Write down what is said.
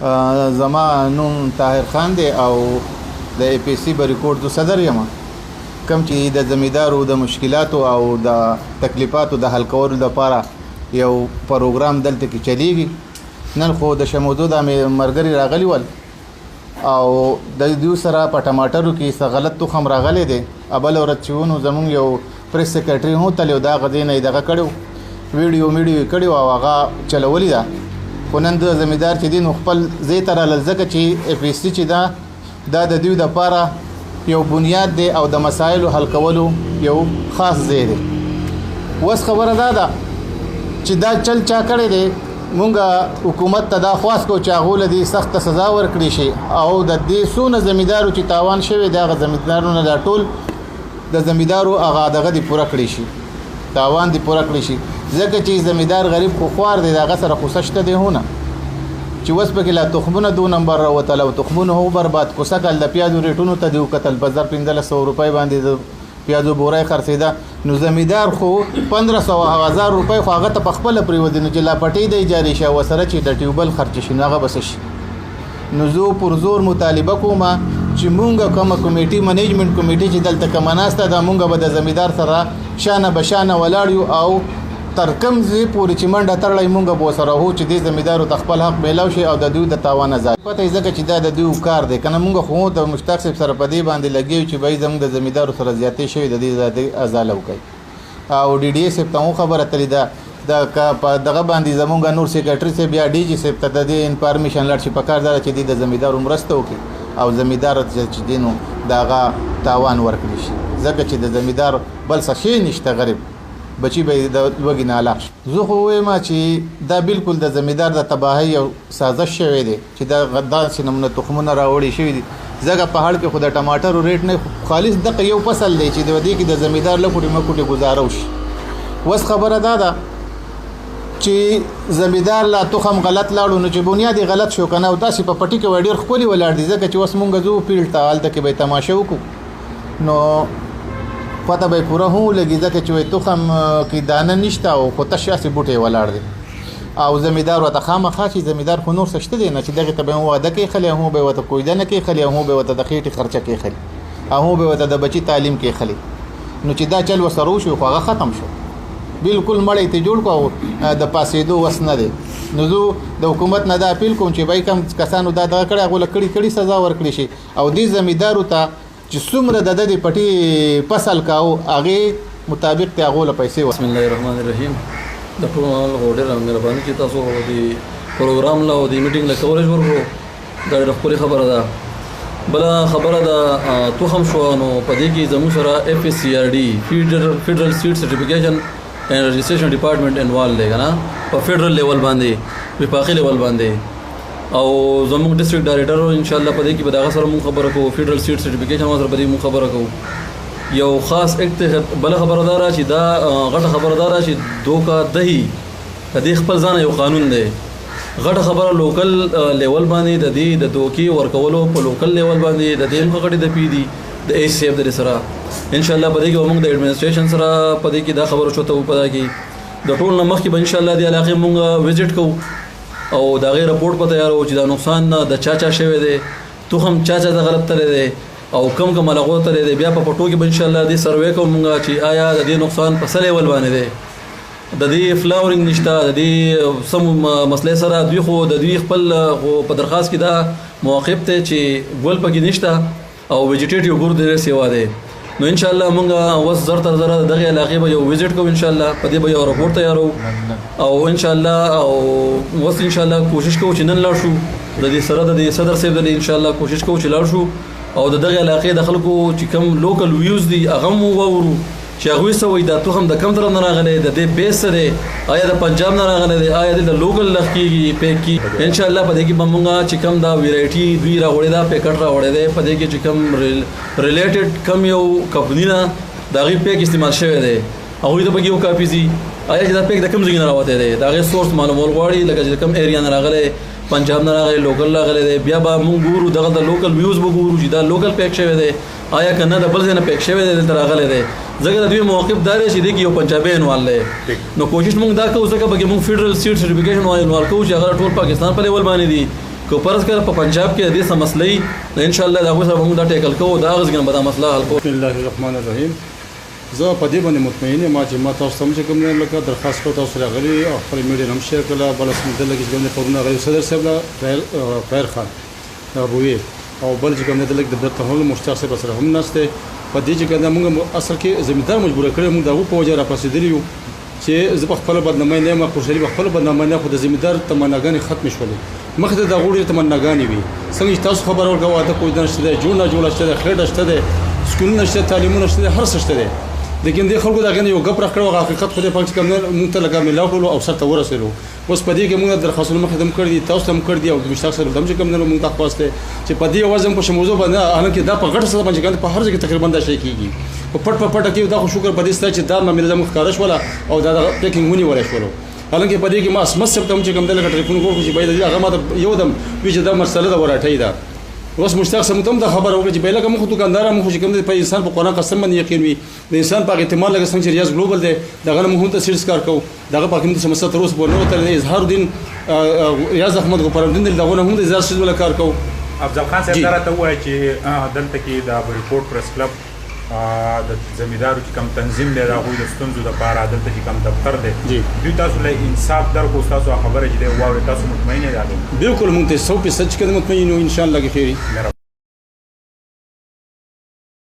زما نوم طاهر خان دی او د ای پی سی بریکوټ د صدر یم کوم چې د زمیدارو د مشکلاتو او د تکلیفاتو د حل کولو لپاره یو پروګرام دلته کې چلیږي نن خو د شمودو د مرګري راغلی ول او د دې سره په ټماټرو کې څه غلط تخم راغلی دی ابل ورچونو زمون یو پریس سیکریټری هو تل دا غدینه دغه کړو ویډیو کړو او هغه چلولې ده خو نن د زمیدار چې دین خپل زی تر لزکه چې اف اس سی چې دا د دوی د لپاره یو بنیاد دی او د مسایلو حل کولو یو خاص ځای دی وس خبره ده چې دا چل چا کړی دی مونږه حکومت ته دا خواست کو چې هغه لدی سخت سزا ورکړي شي او د دې سونه زمیدارو چې تاوان شوی دا غ زمیدارونو دا ټول د زمیدارو هغه دغه دی پوره کړی شي تاوان دی پوره کړی شي ځکه چې زمیدار غریب خو خوار دی دغه سره خوششته دی هونه چې وس په کې لا تخمونه 2 نمبر او تلو تخمونه هو برباد کو سکل د پیازو ریټونو ته دی قتل بازار 1500 روپۍ باندې د پیازو بورای خرڅیدا نو زمیدار خو 1500 روپۍ خو هغه ته په خپل پریودي نو چې لا پټي دی جاری شه وسره چې د ټیوبل خرچ شي هغه بس شي نو زه پر زور مطالبه کوم چې مونږه کومه کمیټي منیجمنت کمیټي چې دلته کمناسته د مونږه به د زمیدار سره شانه بشانه ولاړ او تر کم زی پورې چې منډه تړلای مونږه بو سره هو چې د زمیدارو تخپل حق میلاو شي او د دوی د تاوان ازاد پته ځکه چې دا د دوی کار دی کنه مونږ خو د مشتاق صاحب سره په دې باندې لګیو چې بای زموږ د زمیدارو سره زیاتې شوی د دې زیاتې ازاله وکي او ډي ډي صاحب ته خبره تللی دا د دغه باندې زمونږ نور سیکریټری صاحب بیا ډي جی صاحب ته د انفارمیشن لړ شي په کار دار چې د زمیدارو مرسته وکي او زمیدار چې دینو داغه تاوان ورکړي شي ځکه چې د زمیدار بل څه شي نشته غریب بچی به د لوګي نه علاق زه خو وایم چې دا بالکل د زمیدار د تباہی او سازش شوی دی چې دا غدان سینمونه تخمونه راوړي شوی دي ځکه په هړ کې خو د ټماټر ریټ نه خالص د یو فصل دی چې د ودی کې د زمیدار لکوټي مکوټي گزارو شي وس خبره ده چې زمیدار لا تخم غلط لاړو نو چې بنیادی غلط شو کنه او داسې په پټی کې وړیر خپل ولاړ دي ځکه چې وس مونږ زو فیلډ ته حالت کې به تماشه وکړو نو پته به پوره هو لګی ځکه چې تخم کې دانه نشته او خو تشاسي بوټي ولاړ دي او زمیدار وته خامخا چې زمیدار خو نور سشته دي نه چې دغه ته به واده کې خلی هو به وته کوی دنه کې خلی هو به وته د خېټي خرچه کې خلی هو به وته د بچي تعلیم کې خلی نو چې دا چل وسرو شو خو هغه ختم شو بالکل مړی ته جوړ کو د پاسېدو وس نه دی نو زه د حکومت نه دا اپیل کوم چې بای کم کسانو دا دغه کړه غو لکړي سزا ورکړي شي او دې زمیدارو ته چې څومره د دې پټي فصل کاو هغه مطابق ته هغه پیسې بسم الله الرحمن الرحیم د ټول غوډر مهرباني چې تاسو د پروګرام لا او د میټینګ له کورج ورکو دا د خپل خبره ده بل خبره ده توخم شو نو په دې کې زموږ سره اف اس سی ار ډي فیډرل سیټ سرټیفیکیشن اینڈ رجسٹریشن ډپارټمنټ انوالو دی کنه په فیډرل لیول باندې وفاقي لیول باندې او زموږ ډیسټریکټ ډایریکټر ان شاء الله په دې کې به دا سره مون خبره کوو فیډرل سیټ سرټیفیکیشن سره په دې مون خبره کوو یو خاص اکټ بل خبردار چې دا غټه خبردار چې دوکا دهي د خپل ځان یو قانون دی غټه خبره لوکل لیول باندې د دې د دوکي ورکولو په لوکل لیول باندې د دې غټه د پی دي د ای سی اف د سره ان شاء الله په دې کې موږ د ایڈمنسټریشن سره په دې کې دا خبره شوته په دا کې د ټول نمخ کې ان شاء الله د علاقې موږ وزټ کوو او دا غیر رپورټ په تیارو چې دا نقصان د چا شوی دی تخم چا د غلط تل دی او کم لغو تل دی بیا په پټو کې ان شاء الله د سروې کوم چې آیا د دې نقصان په سره ول باندې دی د دې فلاورینګ نشته د دې سم مسلې سره دوی خو د دوی خپل په درخواست کې دا موقف ته چې ګل پکې نشته او ویجیټیټیو ګور د سیوا دی نو ان شاء الله مونږه وس زر تر زر دغه علاقې به یو وزټ کوو ان شاء الله په دې به یو رپورټ تیارو او ان شاء الله او وس ان شاء الله کوشش کوو چې نن لاړ شو د دې سره د صدر صاحب د ان شاء الله کوشش کوو چې لاړ شو او دغه علاقې د خلکو چې کم لوکل ویوز دي هغه مو وورو چې هغه سوي دا توخم د کم طرف نه راغلي د دې بیس سره آیا د پنجاب نه راغلي دی آیا د لوکل لخکیږي پېکی ان شاء الله په دې کې بمونګه چې کم دا ویرایټي دوی راوړي دا پیکټ راوړي دی په دې کې چې کم ریلیټډ کم یو کمپنی نه دا غي پیک استعمال شوی دی هغه د بګیو کاپی زی آیا چې دا پیک د کم ځای نه راوته دی دا غي سورس معلومول غواړي لکه چې کم ایریا نه راغلي پنجاب نه راغلي لوکل راغلي دی بیا به مونږ ګورو دغه د لوکل ویوز وګورو چې دا لوکل پیک شوی دی آیا کنه د بل ځای نه پیک شوی دی تر راغلي دی ځکه د دوی موقف دار شي دی یو پنجابي انوال لې نو کوشش مونږ دا کوو ځکه به مونږ فیډرل سیټ سرټیفیکیشن انوال کوو چې هغه ټول پاکستان په لیول باندې دی که فرض کړه په پنجاب کې د دې څه مسلې ان شاء الله دا هغوی سره به موږ دا ټیکل کوو دا هغه ځای به دا مسله حل کوو. بسم الله الرحمن الرحیم. زه په دې باندې مطمئن یم چې ما تاسو ته چې کوم نه لکه درخواست کوم تاسو راغلي او خپل میډیا هم شیر کړه بل څه دلته کې کوم پرونه غیر صدر صاحب لا فیر خان ابوي او بل چې کوم نه دلته د درته هم مشتاق صاحب سره هم نشته په دې چې کوم موږ اصل کې زمیندار مجبور کړی موږ دا په وجه را پاسېدلی یو چې زه په خپل بدنامۍ نه ما خوشالي په خپل بدنامۍ نه خو د زمیندار تمناګانې ختم شولې مخ ته د غوړي تمناګانې وي څنګه تاسو خبر ورکوه واده کوی نه شته جوړ نه جوړ شته خېډ شته سکولونه شته تعلیمونه شته هر څه شته لیکن د خلکو دا غنه یو غپ راکړو حقیقت خو دې پاک کوم نه مونږ ته لګا ملاو کړو او سره ورسېلو اوس په دې کې موږ درخواستونه مخدم کړی دي تاسو هم کړی دی او د مشتاق سره دم چې کوم نه مونږ ته خواسته چې په دې وزن په موضوع باندې حالانکه دا په غټ سره باندې په هر ځای کې تقریبا دا شي کیږي په پټ کې دا خو شکر په دې ستاسو چې دا معاملې زموږ ښکارش ولا او دا پیکینګ ونی ولا شولو حالانکه په دې کې ما اسمت سره هم چې کوم دلته ټلیفون کوو چې باید هغه ما یو دم وی چې دا مسله دا وراټی دا اوس مشتاق سم ته دا خبر وکړي چې بایله کوم خو دکاندار مخ چې کوم په انسان په قرآن قسم باندې یقین وي د انسان په اعتماد لګ څنګه چې ریاض ګلوبل دی دغه مهم ته سیریس کار کو دغه په کوم څه مسله تر اوسه پورې تر اظهار الدین ریاض احمد غفار الدین دغه هم د اظهار شې ولا کار کو. افضل خان صاحب دا راته وایي چې دلته کې د ریپورټ پریس کلب د زمیندارو چې کوم تنظیم دی د هغوی د ستونزو دپاره دلته چې کوم دفتر دی دوی تاسو له انصاف درکړو ستاسو خبره چې دی واورئ تاسو مطمئن یې بالکل مونږ ته 100% چې مطمئن یو ان شاء الله کې خیري